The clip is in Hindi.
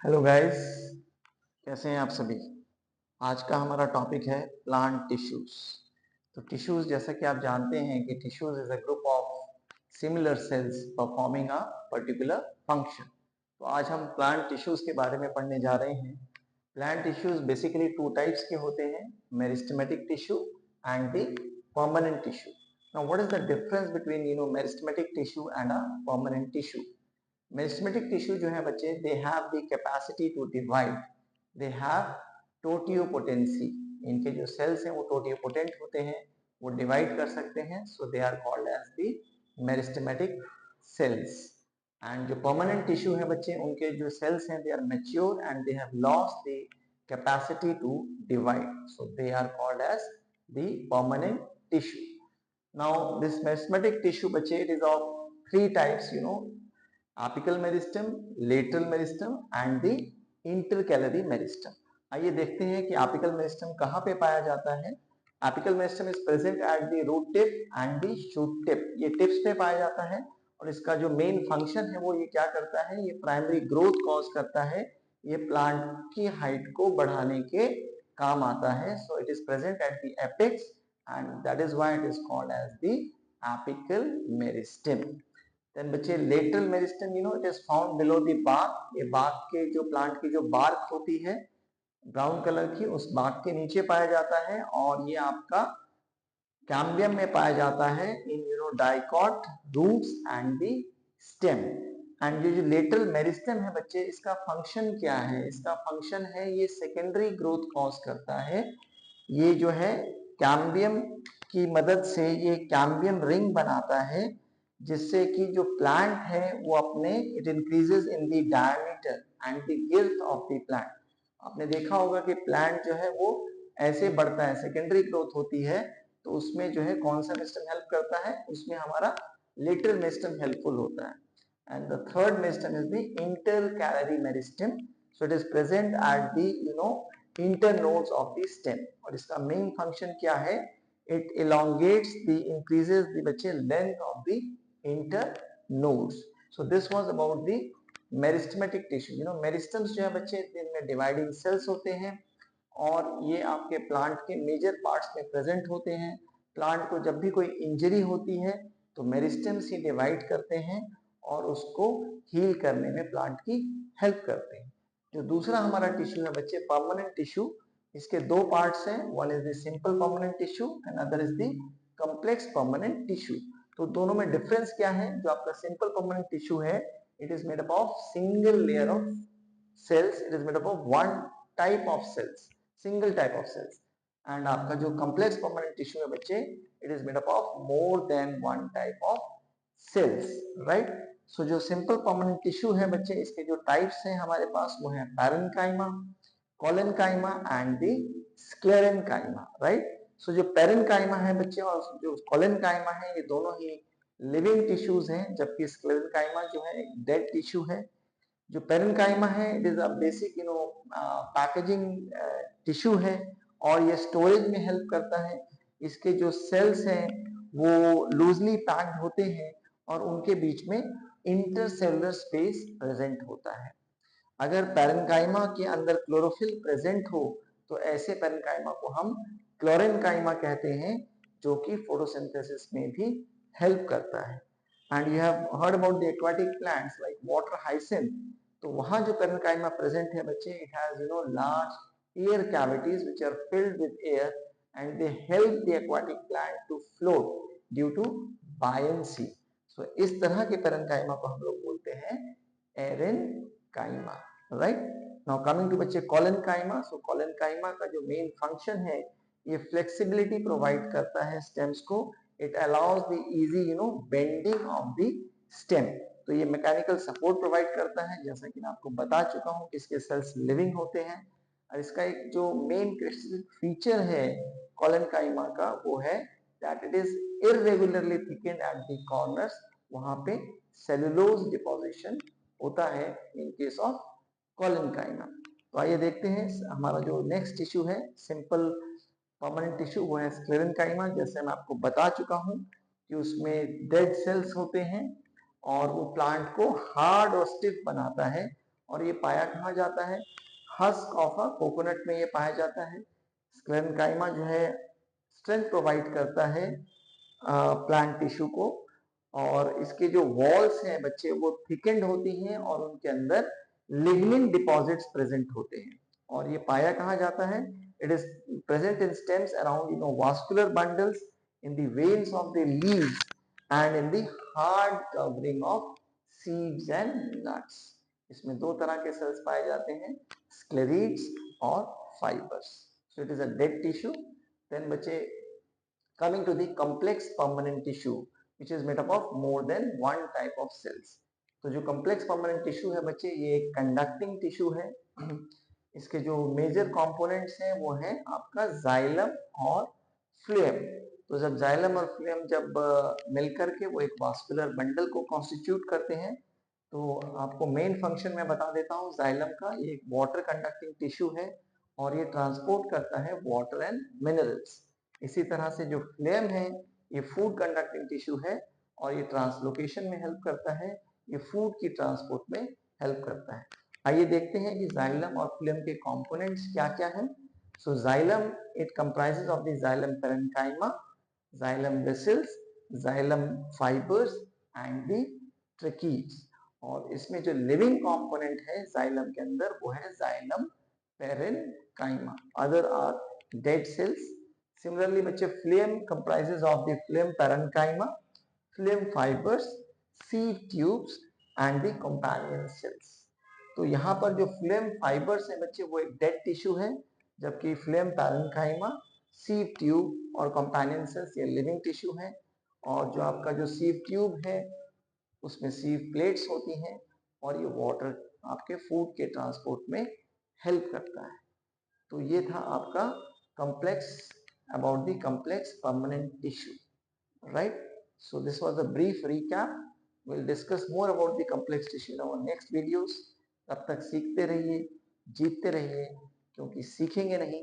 हेलो गाइस, कैसे हैं आप सभी। आज का हमारा टॉपिक है प्लांट टिश्यूज। तो टिश्यूज, जैसा कि आप जानते हैं कि tissues is a group of similar sales performing a particular function. तो आज हम प्लांट टिश्यूज के बारे में पढ़ने जा रहे हैं। Plant tissues basically two types के होते हैं, meristematic tissue and the permanent tissue. Now what is the difference between meristematic tissue and a permanent tissue. Meristematic tissue जो है बच्चे, they have the capacity to divide, they have totipotency. इनके जो सेल्स हैं वो टोटियोपोटेंट होते हैं, वो डिवाइड कर सकते हैं। So they are called as the meristematic cells. And जो परमानेंट टिश्यू है बच्चे, उनके जो सेल्स हैं they are mature and they have lost the capacity to divide, so they are called as the permanent tissue. Now this meristematic tissue बच्चे, it is of three types, apical meristem, lateral meristem and the intercalary meristem। आइए देखते हैं कि apical meristem कहाँ पे पाया जाता है। apical meristem is present at the root tip and the shoot tip। ये टिप्स पे पाया जाता है और इसका जो मेन फंक्शन है वो ये क्या करता है, ये प्राइमरी ग्रोथ कॉज करता है, ये प्लांट की हाइट को बढ़ाने के काम आता है। सो it is present at the apex and that is why it is called as the apical meristem। Then बच्चे lateral meristem, it is found below the bark। ये bark के जो प्लांट की जो bark होती है ब्राउन कलर की, उस bark के नीचे पाया जाता है और ये आपका कैम्बियम में पाया जाता है in dicot roots and the stem. And ये जो लेटरल मेरिस्टेम है बच्चे, इसका फंक्शन क्या है, इसका फंक्शन है ये सेकेंडरी ग्रोथ कॉज करता है। ये जो है कैम्बियम की मदद से ये कैम्बियम रिंग बनाता है, जिससे कि जो प्लांट है वो अपने it increases in the diameter and the girth of the plant. आपने देखा होगा कि प्लांट जो है वो ऐसे बढ़ता है, सेकेंडरी ग्रोथ होती है, तो उसमें जो है कौन सा मेरिस्टेम हेल्प करता है, उसमें हमारा लेटरल मेरिस्टेम हेल्पफुल होता है। And the third meristem is the intercalary meristem. So it is present at the internodes of the stem और इसका मेन फंक्शन क्या है, it elongates the increases the बच्चे length of the internodes। so this was about the meristematic tissue। Meristems जो है बच्चे, इनमें डिवाइडिंग सेल्स होते हैं और ये आपके प्लांट के मेजर पार्ट्स में प्रेजेंट होते हैं। प्लांट को जब भी कोई इंजरी होती है तो मेरिस्टम्स ही डिवाइड करते हैं और उसको हील करने में प्लांट की हेल्प करते हैं। जो दूसरा हमारा टिश्यू है बच्चे, परमानेंट टिश्यू, इसके दो पार्ट्स हैं, one is the simple permanent tissue and other is the complex permanent tissue. तो दोनों में डिफरेंस क्या है। जो आपका सिंपल परमानेंट टिश्यू है, it is made up of single layer of cells, it is made up of one type of cells, single type of cells. And आपका जो कॉम्प्लेक्स परमानेंट टिश्यू है बच्चे, it is made up of more than one type of sales, right. So जो सिंपल परमानेंट टिश्यू है बच्चे, इसके जो टाइप्स हैं हमारे पास वो है parenchyma, collenchyma and the sclerenchyma, right. So जो पैरेन्काइमा है बच्चे और जो कोलेनकाइमा है, ये दोनों ही लिविंग टिश्यूज हैं, जबकि स्क्लेरेनकाइमा जो है एक डेड टिश्यू है। जो पैरेन्काइमा है, it is a basic packaging tissue है और ये स्टोरेज में हेल्प करता है। इसके जो सेल्स हैं वो लूजली पैक्ड होते हैं और उनके बीच में इंटरसेलुलर स्पेस प्रेजेंट होता है। अगर पैरेन्काइमा के अंदर क्लोरोफिल प्रेजेंट हो तो ऐसे पैरेन्काइमा को हम क्लोरेन्काइमा कहते हैं, जो कि फोटोसिंथेसिस में भी हेल्प करता है। And you have heard about the aquatic plants like water hyacinth. तो वहां जो पैरेन्काइमा प्रेजेंट है बच्चे, it has large air cavities which are filled with air and they help the aquatic plant to float due to buoyancy. So इस तरह के पैरेन्काइमा को हम लोग बोलते हैं aerenchyma, right. Now coming to बच्चे कोलेनकाइमा। सो कोलेनकाइमा का जो मेन फंक्शन है, ये फ्लेक्सिबिलिटी प्रोवाइड करता है स्टेम्स को। It allows the easy bending of the stem. तो ये मैकेनिकल सपोर्ट प्रोवाइड करता है, जैसा कि मैं आपको बता चुका हूं कि इसके सेल्स लिविंग होते हैं। और इसका एक जो मेन फीचर है कोलेनकाइमा का, वो है that it is irregularly thickened at the corners. वहां पे सेलुलोज डिपोजिशन होता है इन केस ऑफ कोलेनकाइमा। तो आइए देखते हैं हमारा जो नेक्स्ट टिश्यू है सिंपल परमानेंट टिश्यू, वो है स्क्लेरेनकाइमा। जैसे मैं आपको बता चुका हूं कि उसमें डेड सेल्स होते हैं और वो प्लांट को हार्ड और स्टिफ बनाता है और ये पाया कहाँ जाता है? हस्क ऑफ अ कोकोनट में ये पाया जाता है। स्क्लेरेन्काइमा जो है स्ट्रेंथ प्रोवाइड करता है प्लांट टिश्यू को, और इसके जो वॉल्स हैं बच्चे वो थिकेंड होती हैं और उनके अंदर लिग्निन डिपॉजिट्स प्रेजेंट होते हैं। और ये पाया कहाँ जाता है? It is present in stems around vascular bundles, in the veins of the leaves and in the hard covering of seeds and nuts. इसमें दो तरह के सेल्स पाए जाते हैं, स्क्लेरीड्स और fibres. So it is a dead tissue. Then बच्चे coming to the complex permanent tissue which is made up of more than one type of cells। तो जो complex permanent tissue है बच्चे ये एक conducting tissue है। इसके जो मेजर कंपोनेंट्स हैं वो हैं आपका जाइलम और फ्लेम। तो जब जाइलम और फ्लेम जब मिलकर के वो एक वास्कुलर बंडल को कॉन्स्टिट्यूट करते हैं, तो आपको मेन फंक्शन मैं बता देता हूँ जाइलम का। ये एक वाटर कंडक्टिंग टिश्यू है और ये ट्रांसपोर्ट करता है वाटर एंड मिनरल्स। इसी तरह से जो फ्लेम है ये फूड कंडक्टिंग टिश्यू है और ये ट्रांसलोकेशन में हेल्प करता है, ये फूड की ट्रांसपोर्ट में हेल्प करता है। आइए देखते हैं कि जाइलम और फ्लेम के कंपोनेंट्स क्या क्या हैं। So xylem it comprises of the xylem parenchyma, xylem vessels, xylem fibres and the tracheids. और इसमें जो लिविंग कंपोनेंट है जाइलम के अंदर वो है xylem parenchyma, other are dead cells. Similarly, बच्चे phloem comprises of the phloem parenchyma, phloem fibers, seed tubes and the companion cells। तो यहाँ पर जो phloem fibers है बच्चे वो एक dead tissue है, जबकि phloem parenchyma, seed tube और companion cells ये living tissue है। और जो आपका जो sieve tube है उसमें sieve plates होती हैं और ये water आपके food के transport में help करता है। तो ये था आपका complex about the complex permanent tissue, right? So this was a brief recap. We'll discuss more about the complex tissue in our next videos। तब तक सीखते रहिए, जीतते रहिए, क्योंकि सीखेंगे नहीं